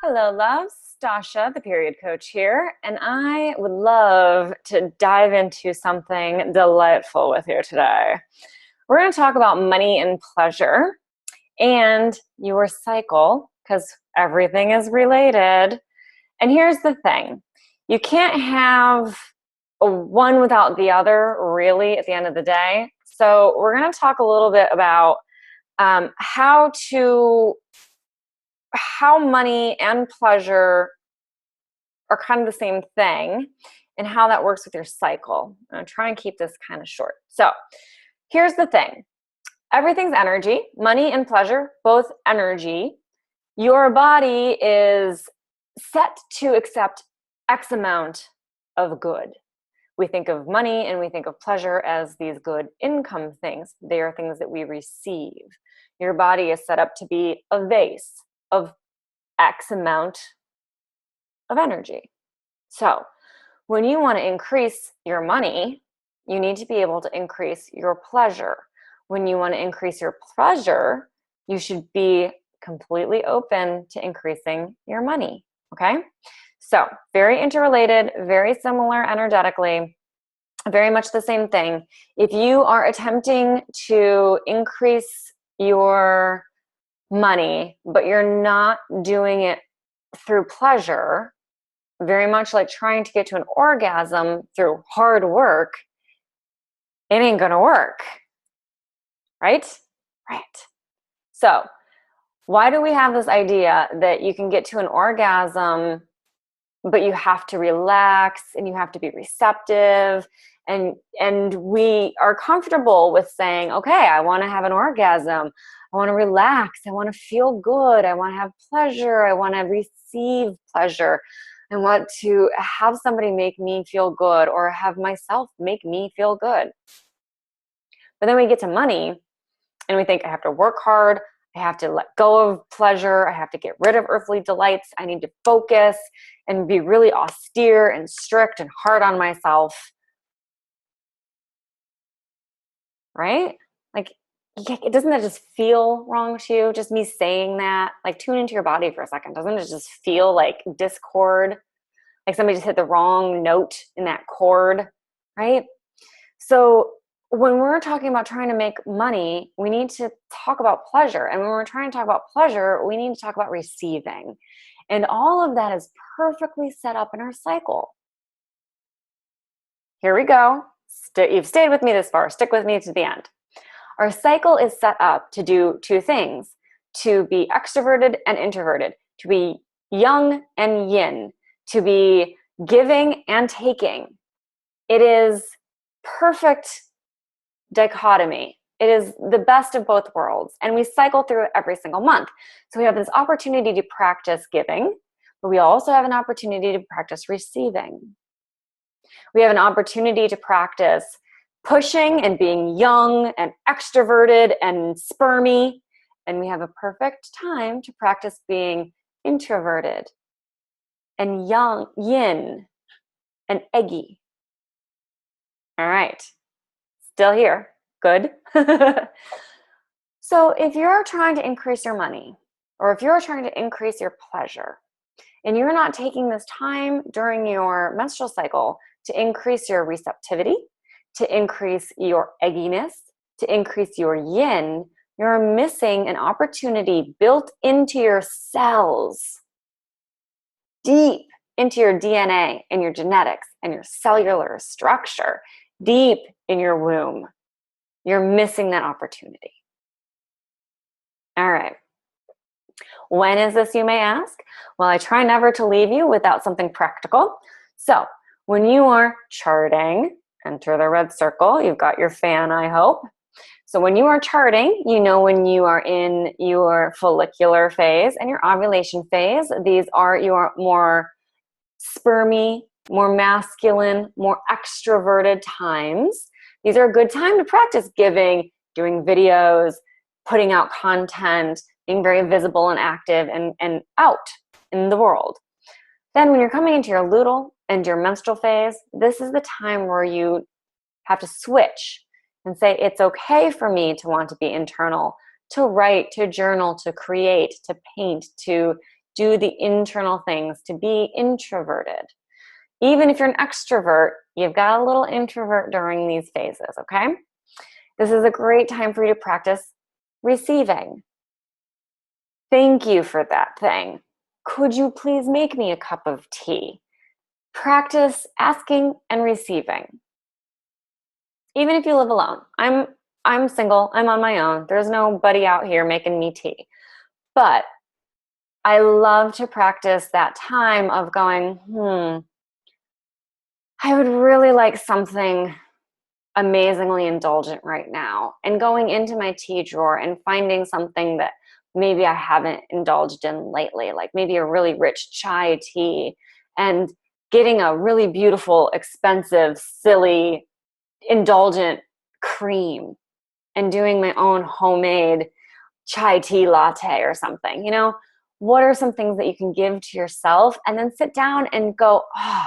Hello, loves. Stasha, the period coach here, and I would love to dive into something delightful with you today. We're going to talk about money and pleasure and your cycle because everything is related. And here's the thing, you can't have one without the other, really, at the end of the day. So we're going to talk a little bit about how money and pleasure are kind of the same thing and how that works with your cycle. I'm going to try and keep this kind of short. So here's the thing. Everything's energy, money and pleasure, both energy. Your body is set to accept X amount of good. We think of money and we think of pleasure as these good income things. They are things that we receive. Your body is set up to be a vase of X amount of energy. So when you want to increase your money, you need to be able to increase your pleasure. When you want to increase your pleasure, you should be completely open to increasing your money. Okay? So very interrelated, very similar energetically, very much the same thing. If you are attempting to increase your money, but you're not doing it through pleasure, very much like trying to get to an orgasm through hard work, it ain't gonna work, right? Right. So why do we have this idea that you can get to an orgasm, but you have to relax and you have to be receptive, and we are comfortable with saying, okay, I want to have an orgasm, I want to relax, I want to feel good, I want to have pleasure, I want to receive pleasure, I want to have somebody make me feel good or have myself make me feel good. But then we get to money and we think, I have to work hard, I have to let go of pleasure, I have to get rid of earthly delights, I need to focus and be really austere and strict and hard on myself. Right? Like, doesn't that just feel wrong to you? Just me saying that? Like, tune into your body for a second. Doesn't it just feel like discord? Like somebody just hit the wrong note in that chord, right? So when we're talking about trying to make money, we need to talk about pleasure. And when we're trying to talk about pleasure, we need to talk about receiving. And all of that is perfectly set up in our cycle. Here we go. You've stayed with me this far. Stick with me to the end. Our cycle is set up to do two things: to be extroverted and introverted, to be yang and yin, to be giving and taking. It is perfect dichotomy. It is the best of both worlds. And we cycle through it every single month. So we have this opportunity to practice giving, but we also have an opportunity to practice receiving. We have an opportunity to practice pushing and being young and extroverted and spermy. And we have a perfect time to practice being introverted and young, yin, and eggy. All right. Still here. Good. So if you're trying to increase your money, or if you're trying to increase your pleasure, and you're not taking this time during your menstrual cycle to increase your receptivity, to increase your egginess, to increase your yin, you're missing an opportunity built into your cells, deep into your DNA and your genetics and your cellular structure, deep in your womb. You're missing that opportunity. All right. When is this, you may ask? Well, I try never to leave you without something practical. So when you are charting, enter the red circle. You've got your fan, I hope. So when you are charting, you know when you are in your follicular phase and your ovulation phase. These are your more spermy, more masculine, more extroverted times. These are a good time to practice giving, doing videos, putting out content, being very visible and active and out in the world. Then when you're coming into your luteal and your menstrual phase, this is the time where you have to switch and say, it's okay for me to want to be internal, to write, to journal, to create, to paint, to do the internal things, to be introverted. Even if you're an extrovert, you've got a little introvert during these phases, okay? This is a great time for you to practice receiving. Thank you for that thing. Could you please make me a cup of tea? Practice asking and receiving. Even if you live alone. I'm single, I'm on my own. There's nobody out here making me tea. But I love to practice that time of going, I would really like something amazingly indulgent right now, and going into my tea drawer and finding something that maybe I haven't indulged in lately, like maybe a really rich chai tea, and getting a really beautiful, expensive, silly, indulgent cream and doing my own homemade chai tea latte or something. You know, what are some things that you can give to yourself, and then sit down and go, oh,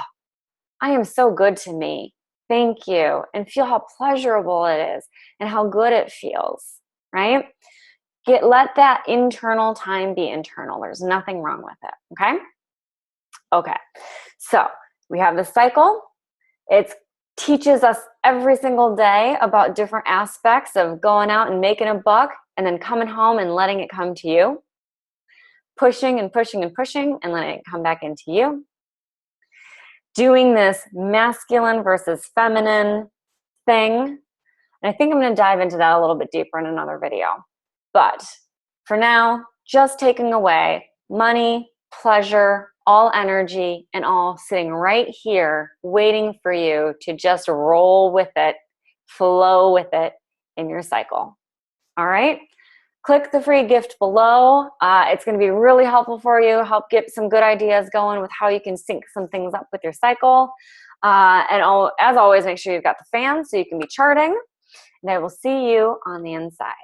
I am so good to me. Thank you. And feel how pleasurable it is and how good it feels, right? Let that internal time be internal. There's nothing wrong with it, okay? Okay, so we have the cycle. It teaches us every single day about different aspects of going out and making a buck and then coming home and letting it come to you. Pushing and pushing and pushing and letting it come back into you. Doing this masculine versus feminine thing. And I think I'm going to dive into that a little bit deeper in another video. But for now, just taking away money, pleasure, all energy, and all sitting right here waiting for you to just roll with it, flow with it in your cycle. All right? Click the free gift below. It's going to be really helpful for you, help get some good ideas going with how you can sync some things up with your cycle. As always, make sure you've got the fan so you can be charting. And I will see you on the inside.